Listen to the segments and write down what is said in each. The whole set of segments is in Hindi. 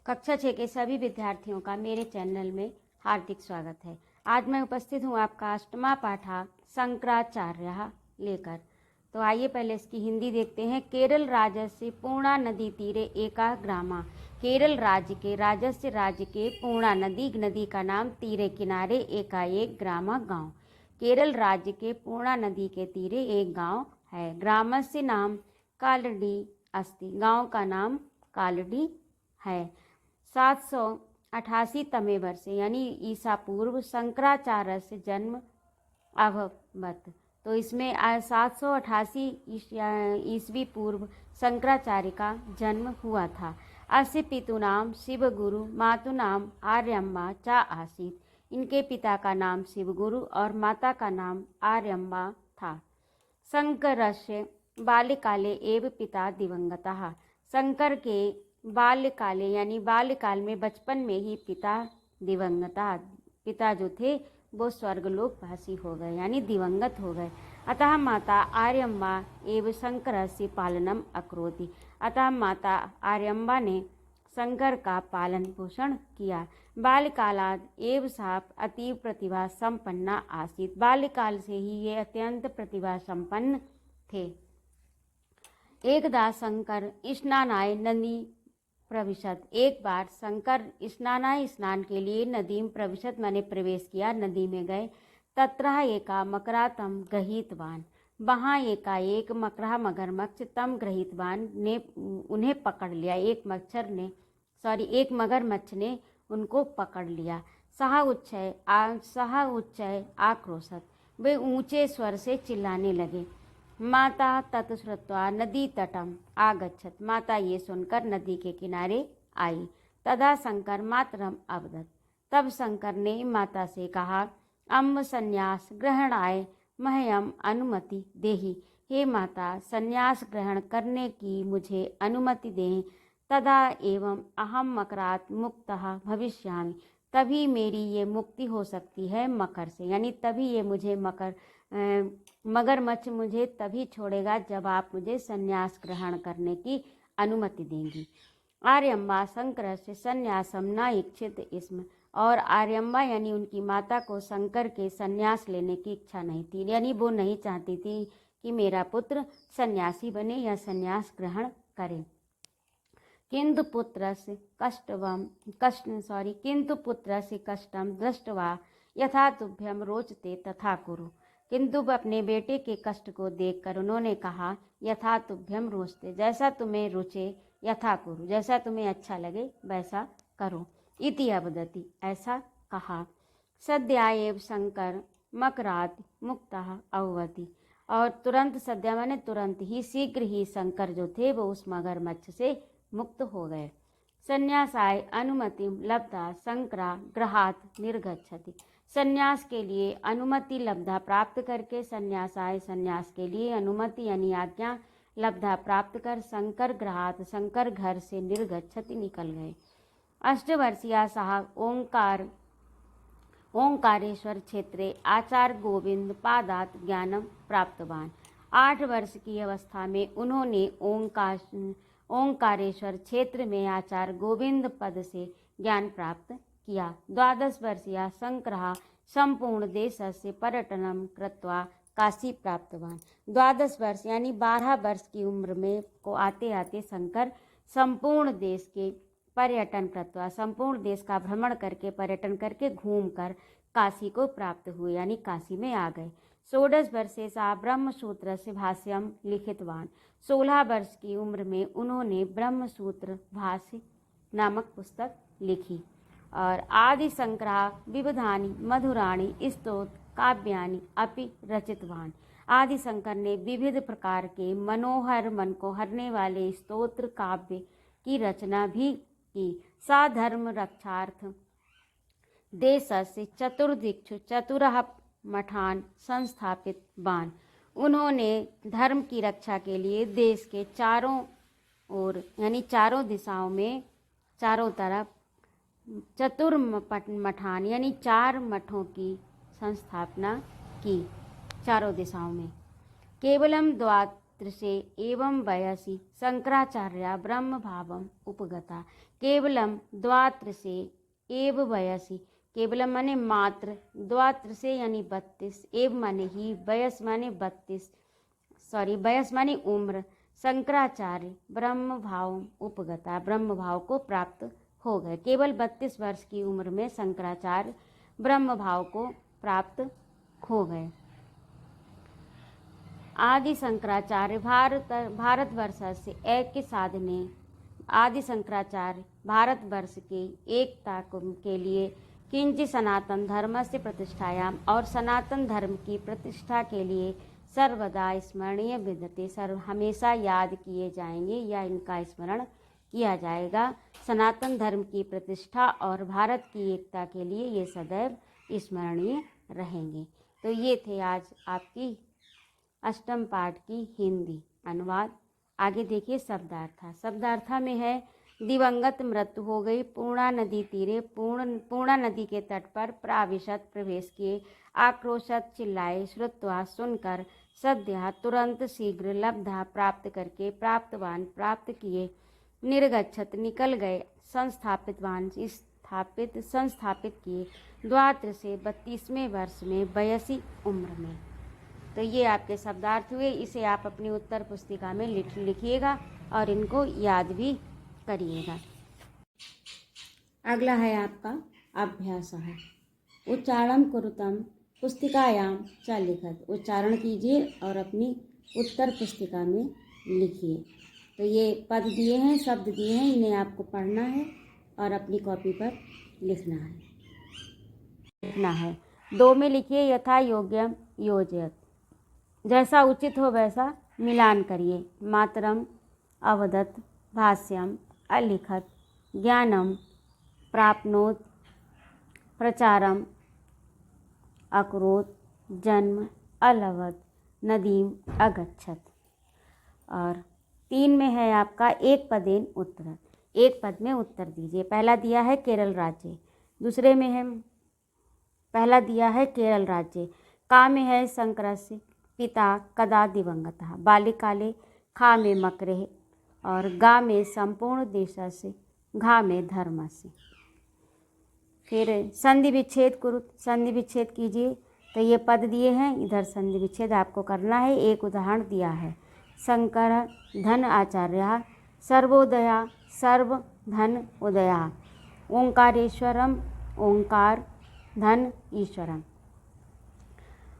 कक्षा 6 के सभी विद्यार्थियों का मेरे चैनल में हार्दिक स्वागत है। आज मैं उपस्थित हूँ आपका अष्टमा पाठा शंकराचार्य लेकर। तो आइए पहले इसकी हिंदी देखते हैं। केरल राज्य पूर्णा नदी तीरे एका ग्रामा। केरल राज्य के पूर्णा नदी का नाम तीरे किनारे एकाएक ग्रामा गांव। केरल राज्य के पूर्णा नदी के तीरे एक गांव है। ग्रामस्य नाम कालडी अस्ति। गांव का नाम कालडी है। 788 तमे वर्षे यानी ईसा पूर्व शंकराचार्य से जन्म अभवत। तो इसमें 788 ईस्वी पूर्व शंकराचार्य का जन्म हुआ था। अस्य पितु नाम शिवगुरु मातु नाम आर्यम्बा चा आसीत। इनके पिता का नाम शिवगुरु और माता का नाम आर्यम्बा था। शंकरस्य बाल्यकाले एव पिता दिवंगतः। शंकर के बाल्यकाले यानी बाल्यकाल में बचपन में ही पिता पिता जो थे वो स्वर्गलोकवासी हो गए यानी दिवंगत हो गए। अतः माता आर्यम्बा एव शंकरस्य पालनम अकरोति। अतः माता आर्यम्बा ने शंकर का पालन पोषण किया। बाल्यकालाद एव सा अतीव प्रतिभा संपन्ना आसीत। बाल्यकाल से ही ये अत्यंत प्रतिभा संपन्न थे। एकदा शंकर स्नानाय नदी प्रविशत। एक बार शंकर स्नान के लिए नदी में प्रविशत माने प्रवेश किया, नदी में गए। तत्रः एका मकरातम गृहीतवान। वहाँ एकाएक मकरा मगरमच्छ तम गृहीतवान ने उन्हें पकड़ लिया। एक मगरमच्छ ने उनको पकड़ लिया। सहा उच्चय आक्रोशत। वे ऊंचे स्वर से चिल्लाने लगे। माता तत् श्रुत्वा नदी तटम आगच्छत। माता ये सुनकर नदी के किनारे आई। तदा शंकर मातरम अवदत। तब शंकर ने माता से कहा, अम्ब संन्यास ग्रहणाय मह्यम अनुमति देहि। हे माता, संन्यास ग्रहण करने की मुझे अनुमति दें। तदा एवं अहम मकरात मुक्तः भविष्यामि। तभी मेरी ये मुक्ति हो सकती है मकर से, यानी तभी ये मुझे मगरमच्छ मुझे तभी छोड़ेगा जब आप मुझे संन्यास ग्रहण करने की अनुमति देंगी। आर्यम्बा शंकर से संन्यासम न इच्छित इसमें। और आर्यम्बा यानी उनकी माता को शंकर के संन्यास लेने की इच्छा नहीं थी, यानी वो नहीं चाहती थी कि मेरा पुत्र सन्यासी बने या संन्यास ग्रहण करे। किंतु पुत्रस्य कष्टम दृष्ट्वा यथा तुभ्यम रोचते तथा कुरु। किंतु अपने बेटे के कष्ट को देखकर उन्होंने कहा, यथा तुभ्यम रोचते, जैसा तुम्हें रुचे, यथा कुरु, जैसा तुम्हें अच्छा लगे वैसा करो। इति अवदति, ऐसा कहा। सद्या एव शंकर मकरात् मुक्तः अभवति। और तुरंत, सद्या माने तुरंत ही, शीघ्र ही शंकर जो थे वो उस मगरमच्छ से मुक्त हो गए। संन्यासाय अनुमति लब्धा शंकरा गृहात् निर्गच्छति। संन्यास के लिए अनुमति लब्धा प्राप्त करके संन्यास के लिए अनुमति यानी आज्ञा लब्धा प्राप्त कर शंकर घर से निर्गच्छति निकल गए। अष्टवर्षीया सह ओंकारेश्वर क्षेत्रे आचार्य गोविंद पादात ज्ञानम प्राप्तवान। 8 वर्ष की अवस्था में उन्होंने ओंकारेश्वर क्षेत्र में आचार्य गोविंद पद से ज्ञान प्राप्त किया। 12 वर्षीय शंकरः संपूर्ण देशस्य पर्यटनम कृत्वा काशी प्राप्तवान। 12 वर्ष यानी 12 वर्ष की उम्र में को आते आते शंकर संपूर्ण देश के पर्यटन कृत्वा, संपूर्ण देश का भ्रमण करके, पर्यटन करके, घूम कर काशी को प्राप्त हुए यानी काशी में आ गए। 16 वर्षे सा ब्रह्मसूत्र से भाष्यम लिखितवान। 16 वर्ष की उम्र में उन्होंने ब्रह्मसूत्र भाष्य नामक पुस्तक लिखी। और आदि शंकरा विविधानि मधुराणि स्तोत्र काव्यानि अपि रचितवान। आदि शंकर ने विविध प्रकार के मनोहर, मन को हरने वाले स्तोत्र काव्य की रचना भी की। साधर्म रक्षार्थ देशस्य चतुर्दिक्षु चतुरः मठान संस्थापित बान। उन्होंने धर्म की रक्षा के लिए देश के चारों ओर यानी चारों दिशाओं में, चारों तरफ मठान यानी 4 मठों की संस्थापना की चारों दिशाओं में। केवलम द्वात्रिशे एवं वयसि शंकराचार्या ब्रह्म भावम उपगता। केवलम द्वात्रिशे एव वयसि, केवलम माने मात्र, द्वात्रिशे यानी 32, एव माने ही, वयस माने 32, वयस माने उम्र, शंकराचार्य ब्रह्म भाव उपगता, ब्रह्म भाव को प्राप्त हो गए। केवल 32 वर्ष की उम्र में शंकराचार्य ब्रह्म भाव को प्राप्त हो गए। आदि शंकराचार्य भारतवर्ष से ऐक्य साधने, आदि शंकराचार्य भारतवर्ष की एकता के लिए किंचित सनातन धर्म से प्रतिष्ठायाम, और सनातन धर्म की प्रतिष्ठा के लिए सर्वदा स्मरणीय विद्यते, हमेशा याद किए जाएंगे या इनका स्मरण किया जाएगा। सनातन धर्म की प्रतिष्ठा और भारत की एकता के लिए ये सदैव स्मरणीय रहेंगे। तो ये थे आज आपकी अष्टम पाठ की हिंदी अनुवाद। आगे देखिए शब्दार्था। शब्दार्था में है दिवंगत मृत्यु हो गई, पूर्णा नदी तीरे, पूर्णा नदी के तट पर प्राविशत प्रवेश किए, आक्रोशत चिल्लाए, श्रुत्वा सुनकर, सद्यः तुरंत, शीघ्र, लब्धा प्राप्त करके, प्राप्तवान प्राप्त किए, निर्गच्छत निकल गए, संस्थापितवान संस्थापित किए, द्वात्र से 32वें वर्ष में, वयसी उम्र में। तो ये आपके शब्दार्थ हुए। इसे आप अपनी उत्तर पुस्तिका में लिखिएगा और इनको याद भी करिएगा। अगला है आपका अभ्यास है उच्चारण कुरुतम पुस्तिकायाम च लिखत। उच्चारण कीजिए और अपनी उत्तर पुस्तिका में लिखिए। तो ये पद दिए हैं, शब्द दिए हैं, इन्हें आपको पढ़ना है और अपनी कॉपी पर लिखना है। 2 में लिखिए यथा योग्यम योजयत, जैसा उचित हो वैसा मिलान करिए। मातरम अवदत भाष्यम अलिखत ज्ञानम प्राप्नोत प्रचारम अकरोत जन्म अलवत नदीम अगच्छत। और 3 में है आपका एक पदेन उत्तर, एक पद में उत्तर दीजिए। पहला दिया है केरल राज्य, दूसरे में है पहला दिया है केरल राज्य। का में है शंकरस्य पिता कदा दिवंगतः, बाल्यकाले। खा में मकरे और गा में संपूर्ण देशस्य, घा में धर्मस्य। फिर संधि विच्छेद कुरुत, संधि विच्छेद कीजिए। तो ये पद दिए हैं, इधर संधि विच्छेद आपको करना है। एक उदाहरण दिया है शंकर धन आचार्य सर्वोदया सर्व धन उदया, ओंकारेश्वरम ओंकार धन ईश्वरम।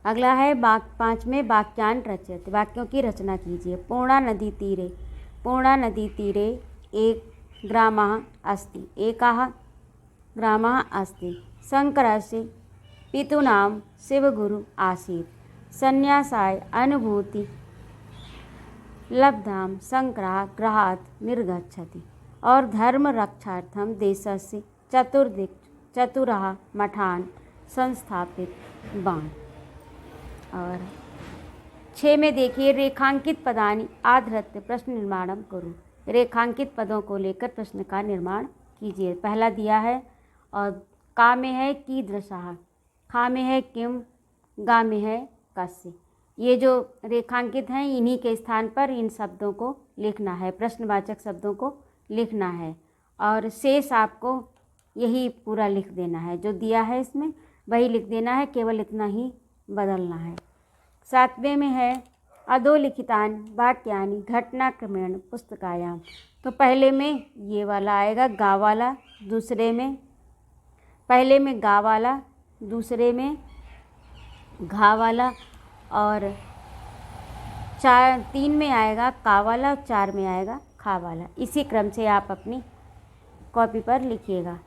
अगला है 5 में वाक्यान रचयत, वाक्यों की रचना कीजिए। पूर्णा नदी तीरे, पूर्णा नदी तीरे एक ग्रामः अस्ति, एकः ग्रामः अस्ति। शंकरस्य पितॄणां शिवगुरु आसीत्, संन्यासाय अनुभूति लब्धां शंकरः गृहात् निर्गच्छति। और धर्म रक्षार्थम देशस्य चतुरः मठान संस्थापितवान्। और 6 में देखिए रेखांकित पदानि आधृत्य प्रश्न निर्माणम करो, रेखांकित पदों को लेकर प्रश्न का निर्माण कीजिए। पहला दिया है और का में है कीदृशः, खा में है किम, गा में है कस्य। ये जो रेखांकित हैं इन्हीं के स्थान पर इन शब्दों को लिखना है, प्रश्नवाचक शब्दों को लिखना है। और शेष आपको यही पूरा लिख देना है, जो दिया है इसमें वही लिख देना है, केवल इतना ही बदलना है। 7वें में है अधोलिखितान वाक्यानि घटनाक्रमेण पुस्तकायाम। तो पहले में ये वाला आएगा गा वाला, दूसरे में पहले में गा वाला, दूसरे में घा वाला, और 3 में आएगा का वाला, 4 में आएगा खा वाला। इसी क्रम से आप अपनी कॉपी पर लिखिएगा।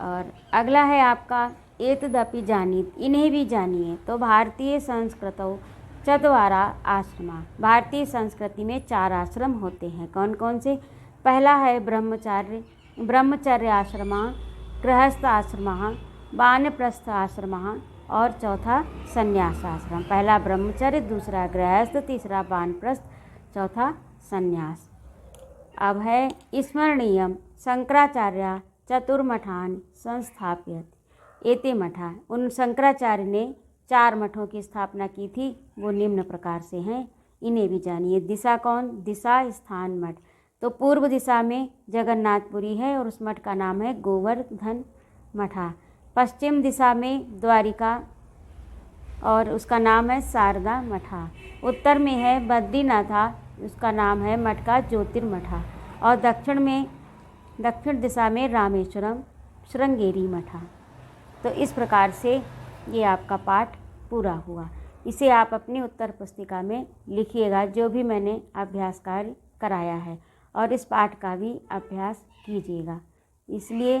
और अगला है आपका एतदपि जानीत, इन्हें भी जानिए। तो भारतीय संस्कृतौ चत्वारा आश्रमा, भारतीय संस्कृति में 4 आश्रम होते हैं। कौन कौन से? पहला है ब्रह्मचर्य आश्रम, गृहस्थ आश्रम, वानप्रस्थ आश्रम और चौथा संन्यास आश्रम। पहला ब्रह्मचर्य, दूसरा गृहस्थ, तीसरा वानप्रस्थ, चौथा संन्यास। अब है स्मरणीयम शंकराचार्य चतुर्मठान संस्थापित एते मठा। उन शंकराचार्य ने 4 मठों की स्थापना की थी, वो निम्न प्रकार से हैं, इन्हें भी जानिए। दिशा कौन? दिशा स्थान मठ। तो पूर्व दिशा में जगन्नाथपुरी है और उस मठ का नाम है गोवर्धन मठा। पश्चिम दिशा में द्वारिका और उसका नाम है शारदा मठा। उत्तर में है बद्रीनाथा, उसका नाम है मठ का ज्योतिर्मठा। और दक्षिण दिशा में रामेश्वरम श्रृंगेरी मठा। तो इस प्रकार से ये आपका पाठ पूरा हुआ। इसे आप अपनी उत्तर पुस्तिका में लिखिएगा, जो भी मैंने अभ्यास कार्य कराया है, और इस पाठ का भी अभ्यास कीजिएगा। इसलिए